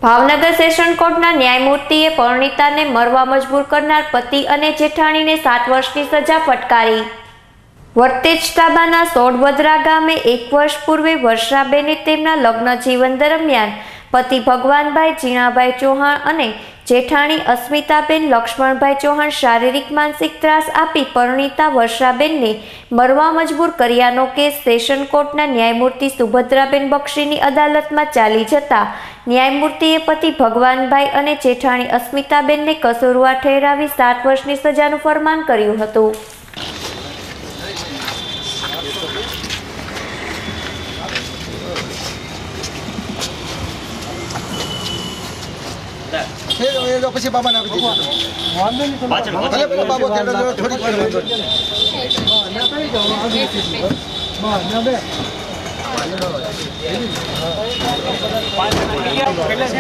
Bhavnagar session કોર્ટના ન્યાયમૂર્તિએ પરિણીતાને મરવા મજબૂર કરનાર પતિ અને જેઠાણીને 7 વર્ષની સજા ફટકારી। વરતેજ તાબાના સોડવદરા ગામે 1 વર્ષ પૂર્વે વર્ષાબેને તેમના લગ્ન જીવન દરમિયાન પતિ ભગવાનભાઈ જીણાભાઈ ચૌહાણ અને જેઠાણી અસ્મિતાબેન લક્ષ્મણભાઈ ચૌહાણ શારીરિક માનસિક ત્રાસ આપી પરિણીતા વર્ષાબેનને મરવા મજબૂર કર્યાનો કેસ સેશન કોર્ટના ન્યાયમૂર્તિ સુભદ્રાબેન બક્ષીની અદાલતમાં ચાલી જતા ન્યાયમૂર્તિએ પતિ ભગવાનભાઈ અને જેઠાણી અસ્મિતાબેનને કસૂરવાર ઠેરાવી 7 વર્ષની સજાનું ફરમાન કર્યું હતું। ये लो પછી બાબા નાખી દીધો વાંધો નહીં ભલે પેલો બાબો કેડો જો થોડી વાર વાંધો ના કરી જાવ બસ ના બે કેટલા છે